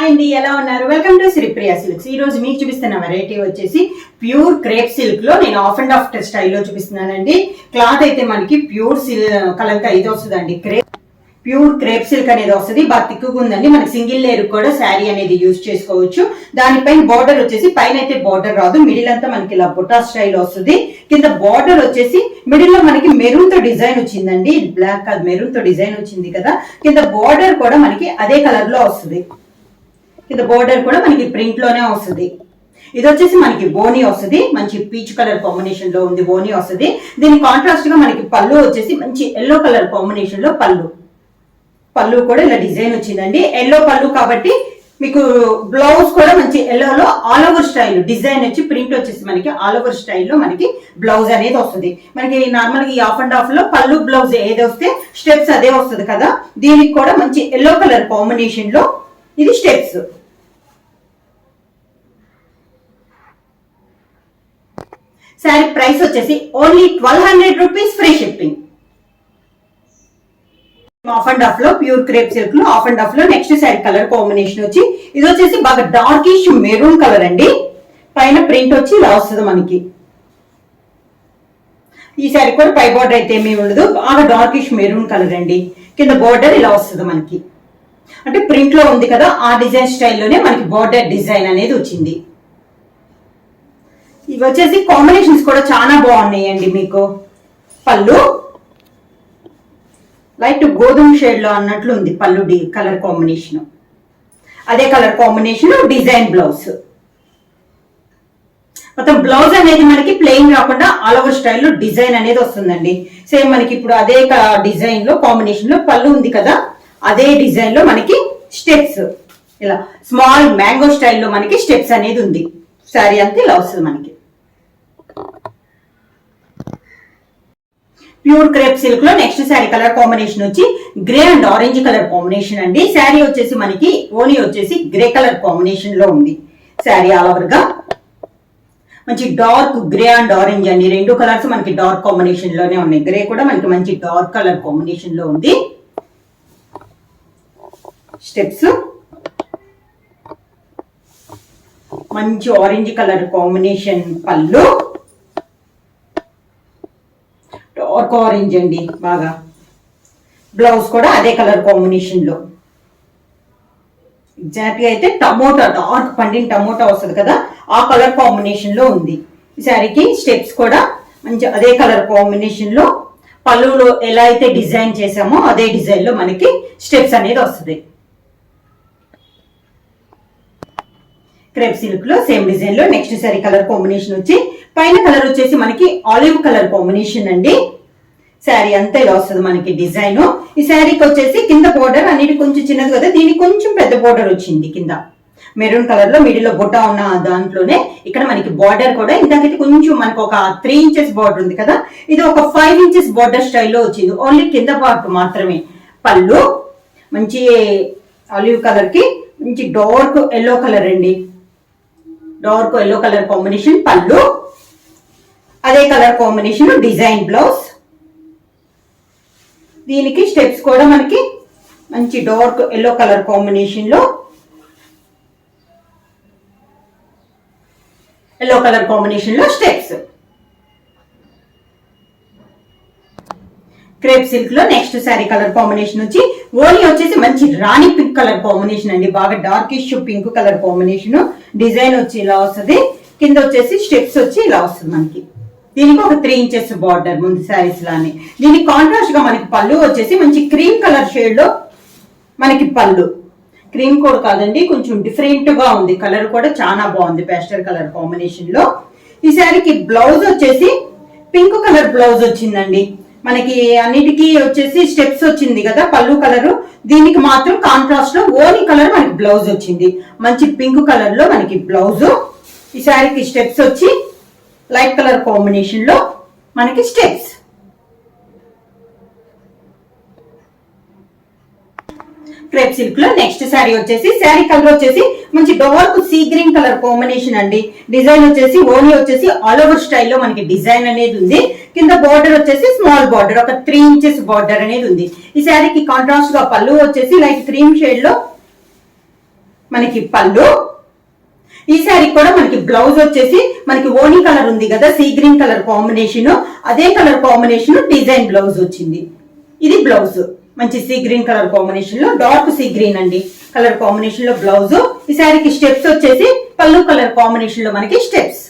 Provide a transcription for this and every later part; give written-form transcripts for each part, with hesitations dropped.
అండి, ఎలా ఉన్నారు? Welcome to Sripriya silks. ఈ రోజు మీకు చూపిస్తున్న వెరైటీ వచ్చేసి ప్యూర్ క్రేప్ సిల్క్ లో నేను ఆఫ్ అండ్ ఆఫ్ స్టైల్లో చూపిస్తున్నానండి. క్లాత్ అయితే మనకి ప్యూర్ కలంకా ఇది వస్తుందండి. ప్యూర్ క్రేప్ సిల్క్ అనేది వస్తుంది. బాగా తిక్కుగా ఉందండి. మనకి సింగిల్ లేయర్ కూడా శారీ అనేది యూజ్ చేసుకోవచ్చు. దానిపైన బార్డర్ వచ్చేసి పైన అయితే బార్డర్ రాదు, మిడిల్ అంతా మనకి ఇలా బుటా స్టైల్ వస్తుంది. కింద బార్డర్ వచ్చేసి మిడిల్ లో మనకి మెరూన్ తో డిజైన్ వచ్చిందండి. బ్లాక్ కాదు, మెరూన్ తో డిజైన్ వచ్చింది కదా. కింద బార్డర్ కూడా మనకి అదే కలర్ లో వస్తుంది. కింద బార్డర్ కూడా మనకి ప్రింట్ లోనే వస్తుంది. ఇది వచ్చేసి మనకి బోనీ వస్తుంది. మంచి పీచ్ కలర్ కాంబినేషన్ లో ఉంది, బోనీ వస్తుంది. దీని కాంట్రాస్ట్ గా మనకి పళ్ళు వచ్చేసి మంచి ఎల్లో కలర్ కాంబినేషన్ లో పళ్ళు కూడా ఇలా డిజైన్ వచ్చిందండి. ఎల్లో పళ్ళు కాబట్టి మీకు బ్లౌజ్ కూడా మంచి ఎల్లోలో ఆల్ ఓవర్ స్టైల్ డిజైన్ వచ్చి ప్రింట్ వచ్చేసి మనకి ఆల్ ఓవర్ స్టైల్లో మనకి బ్లౌజ్ అనేది వస్తుంది. మనకి నార్మల్ గా ఈ ఆఫ్ అండ్ ఆఫ్ లో పళ్ళు బ్లౌజ్ ఏది వస్తే స్టెప్స్ అదే వస్తుంది కదా. దీనికి కూడా మంచి ఎల్లో కలర్ కాంబినేషన్ లో ఇది స్టెప్స్. శారీ ప్రైస్ వచ్చేసి only 1200 rupees, free shipping. Of and of లో ప్యూర్ క్రేప్ సిల్క్ లో ఆఫ్ అండ్ ఆఫ్ లో నెక్స్ట్ శారీ కలర్ కాంబినేషన్ వచ్చి ఇది వచ్చేసి బాగా డార్కిష్ మెరూన్ కలర్ అండి. పైన ప్రింట్ వచ్చి ఇలా వస్తుంది మనకి. ఈ శారీ కూడా పై బార్డర్ అయితే ఏమీ ఉండదు, బాగా డార్కిష్ మెరూన్ కలర్ అండి. కింద బార్డర్ ఇలా వస్తుంది మనకి. అంటే ప్రింట్ లో ఉంది కదా, ఆ డిజైన్ స్టైల్లోనే మనకి బార్డర్ డిజైన్ అనేది వచ్చింది. ఇవి వచ్చేసి కాంబినేషన్స్ కూడా చాలా బాగున్నాయండి. మీకు పళ్ళు లైట్ గోధుమ షేడ్ లో అన్నట్లు ఉంది పళ్ళు కలర్ కాంబినేషన్. అదే కలర్ కాంబినేషన్ డిజైన్ బ్లౌజ్. మొత్తం బ్లౌజ్ అనేది మనకి ప్లెయిన్ రాకుండా ఆల్ ఓవర్ స్టైల్లో డిజైన్ అనేది వస్తుందండి. సేమ్ మనకి ఇప్పుడు అదే డిజైన్ లో కాంబినేషన్ లో పళ్ళు ఉంది కదా, అదే డిజైన్ లో మనకి స్టెప్స్ ఇలా స్మాల్ మ్యాంగో స్టైల్లో మనకి స్టెప్స్ అనేది ఉంది. శారీ అంతా ఇలా వస్తుంది మనకి. ప్యూర్ క్రేప్ సిల్క్ లో నెక్స్ట్ శారీ కలర్ కాంబినేషన్ వచ్చి grey and orange colour combination అండి. శారీ వచ్చేసి మనకి ఓనీ వచ్చేసి గ్రే కలర్ కాంబినేషన్ లో ఉంది. శారీ ఆల్ ఓవర్ గా మంచి డార్క్ గ్రే అండ్ ఆరెంజ్ అండి. రెండు కలర్స్ మనకి డార్క్ కాంబినేషన్ లోనే ఉన్నాయి. గ్రే కూడా మనకి మంచి డార్క్ కలర్ కాంబినేషన్ లో ఉంది. స్టెప్స్ మంచి ఆరెంజ్ కలర్ కాంబినేషన్, పళ్ళు డార్క్ ఆరెంజ్ అండి బాగా. బ్లౌజ్ కూడా అదే కలర్ కాంబినేషన్ లో. ఎగ్జాక్ట్ గా అయితే టమోటా, డార్క్ పండిన టమోటా వస్తుంది కదా, ఆ కలర్ కాంబినేషన్ లో ఉంది. ఈ శారీకి స్టెప్స్ కూడా మంచి అదే కలర్ కాంబినేషన్ లో, పళ్ళులో ఎలా అయితే డిజైన్ చేసామో అదే డిజైన్ లో మనకి స్టెప్స్ అనేది వస్తుంది. క్రేప్ సిల్క్ లో సేమ్ డిజైన్ లో నెక్స్ట్ శారీ కలర్ కాంబినేషన్ వచ్చి పైన కలర్ వచ్చేసి మనకి ఆలివ్ కలర్ కాంబినేషన్ అండి. శారీ అంతా ఇలా వస్తుంది మనకి డిజైన్. ఈ శారీకి వచ్చేసి కింద బోర్డర్ అనేది కొంచెం చిన్నది కదా, దీనికి కొంచెం పెద్ద బోర్డర్ వచ్చింది. కింద మెరూన్ కలర్ లో మిడిల్ లో బుట్ట ఉన్న దాంట్లోనే ఇక్కడ మనకి బార్డర్ కూడా ఇందాకైతే కొంచెం మనకు ఒక 3 ఇంచెస్ బార్డర్ ఉంది కదా, ఇది ఒక 5 ఇంచెస్ బార్డర్ స్టైల్లో వచ్చింది. ఓన్లీ కింద పార్ట్ మాత్రమే. పళ్ళు మంచి ఆలివ్ కలర్ కి మంచి డార్క్ ఎల్లో కలర్ అండి. డార్క్ ఎల్లో కలర్ కాంబినేషన్ పళ్ళు, అదే కలర్ కాంబినేషన్ డిజైన్ బ్లౌజ్. దీనికి స్టెప్స్ కూడా మనకి మంచి డార్క్ ఎల్లో కలర్ కాంబినేషన్ లో, ఎల్లో కలర్ కాంబినేషన్ లో స్టెప్స్. క్రేప్ సిల్క్ లో నెక్స్ట్ శారీ కలర్ కాంబినేషన్ వచ్చి ఓనీ వచ్చేసి మంచి రాణి పింక్ కలర్ కాంబినేషన్ అండి. బాగా darkish pink colour combination. Design వచ్చి ఇలా వస్తుంది. కింద వచ్చేసి స్టెప్స్ వచ్చి ఇలా వస్తుంది మనకి. దీనికి ఒక 3 ఇంచెస్ బార్డర్ ముందు శారీస్ లానే. దీనికి కాంట్రాస్ట్ గా మనకి పళ్ళు వచ్చేసి మంచి క్రీమ్ కలర్ షేడ్ లో మనకి పళ్ళు. క్రీమ్ కూడా కాదండి, కొంచెం డిఫరెంట్ గా ఉంది. కలర్ కూడా చాలా బాగుంది, పేస్టల్ కలర్ కాంబినేషన్ లో. ఈ శారీకి బ్లౌజ్ వచ్చేసి పింక్ కలర్ బ్లౌజ్ వచ్చిందండి. మనకి అన్నిటికీ వచ్చేసి స్టెప్స్ వచ్చింది కదా పళ్ళు కలర్. దీనికి మాత్రం కాంట్రాస్ట్ లో ఓనీ కలర్ మనకి బ్లౌజ్ వచ్చింది. మంచి పింక్ కలర్ లో మనకి బ్లౌజ్. ఈ శారీకి స్టెప్స్ వచ్చి లైట్ కలర్ కాంబినేషన్ లో మనకి స్టెప్స్. క్రేప్ సిల్క్ లో నెక్స్ట్ శారీ వచ్చేసి శారీ కలర్ వచ్చేసి మంచి dark sea green colour combination అండి. డిజైన్ వచ్చేసి ఓనీ వచ్చేసి ఆల్ ఓవర్ స్టైల్లో మనకి డిజైన్ అనేది ఉంది. కింద బార్డర్ వచ్చేసి స్మాల్ బార్డర్, ఒక 3 ఇంచెస్ బార్డర్ అనేది ఉంది. ఈ శారీకి కాంట్రాస్ట్ గా పళ్ళు వచ్చేసి లైట్ క్రీమ్ షేడ్ లో మనకి పళ్ళు. ఈ శారీ కూడా మనకి బ్లౌజ్ వచ్చేసి మనకి ఓనీ కలర్ ఉంది కదా, సీ గ్రీన్ కలర్ కాంబినేషన్, అదే కలర్ కాంబినేషన్ డిజైన్ బ్లౌజ్ వచ్చింది. ఇది బ్లౌజ్ మంచి సీ గ్రీన్ కలర్ కాంబినేషన్ లో, డార్క్ సీ గ్రీన్ అండి కలర్ కాంబినేషన్ లో బ్లౌజ్. ఈ శారీకి స్టెప్స్ వచ్చేసి పళ్ళు కలర్ కాంబినేషన్ లో మనకి స్టెప్స్.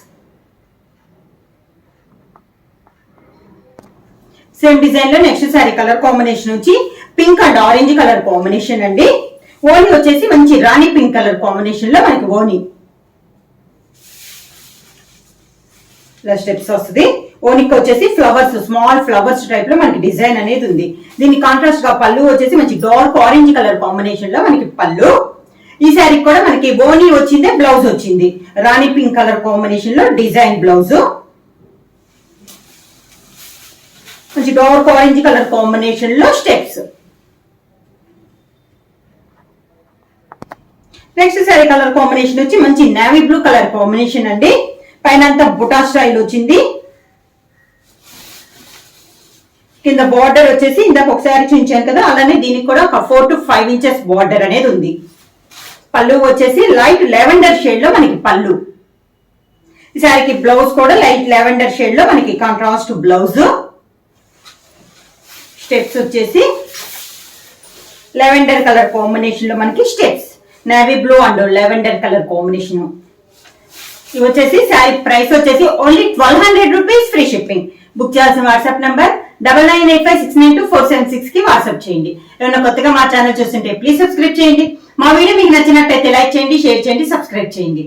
సేమ్ డిజైన్ లో నెక్స్ట్ శారీ కలర్ కాంబినేషన్ వచ్చి pink and orange colour combination అండి. ఓనీ వచ్చేసి మంచి రాణి పింక్ కలర్ కాంబినేషన్ లో మనకి ఓనీ ఇలా స్టెప్స్ వస్తుంది. ఓనికి వచ్చేసి ఫ్లవర్స్, స్మాల్ ఫ్లవర్స్ టైప్ లో మనకి డిజైన్ అనేది ఉంది. దీని కాంట్రాస్ట్ గా పళ్ళు వచ్చేసి మంచి డార్క్ ఆరెంజ్ కలర్ కాంబినేషన్ లో మనకి పళ్ళు. ఈ శారీ కూడా మనకి ఓనీ వచ్చిందే, బ్లౌజ్ వచ్చింది రాణి పింక్ కలర్ కాంబినేషన్ లో డిజైన్ బ్లౌజ్. మంచి డార్క్ ఆరెంజ్ కలర్ కాంబినేషన్ లో steps. Next sari colour combination వచ్చి మంచి నేవీ బ్లూ కలర్ కాంబినేషన్ అండి. పైన అంతా బుటా స్టైల్ వచ్చింది. కింద బార్డర్ వచ్చేసి ఇందాక ఒకసారి చూపించాను కదా, అలానే దీనికి కూడా ఒక 4 to 5 ఇంచెస్ బార్డర్ అనేది ఉంది. పళ్ళు వచ్చేసి లైట్ లెవెండర్ షేడ్ లో మనకి పళ్ళు. ఈ శారీకి బ్లౌజ్ కూడా లైట్ లెవెండర్ షేడ్ లో మనకి కాంట్రాస్ట్ బ్లౌజ్. స్టెప్స్ వచ్చేసి లెవెండర్ కలర్ కాంబినేషన్ లో మనకి steps, navy blue and lavender colour combination. ఇవి వచ్చేసి శారీ ప్రైస్ వచ్చేసి only 1200 rupees, free shipping. Book చేయాల్సిన వాట్సాప్ నంబర్ 9985692476 కి వాట్సాప్ చేయండి. ఏమైనా కొత్తగా మా ఛానల్ చూస్తుంటే ప్లీజ్ సబ్స్క్రైబ్ చేయండి. మా వీడియో మీకు నచ్చినట్టయితే లైక్ చేయండి, షేర్ చేయండి, సబ్స్క్రైబ్ చేయండి.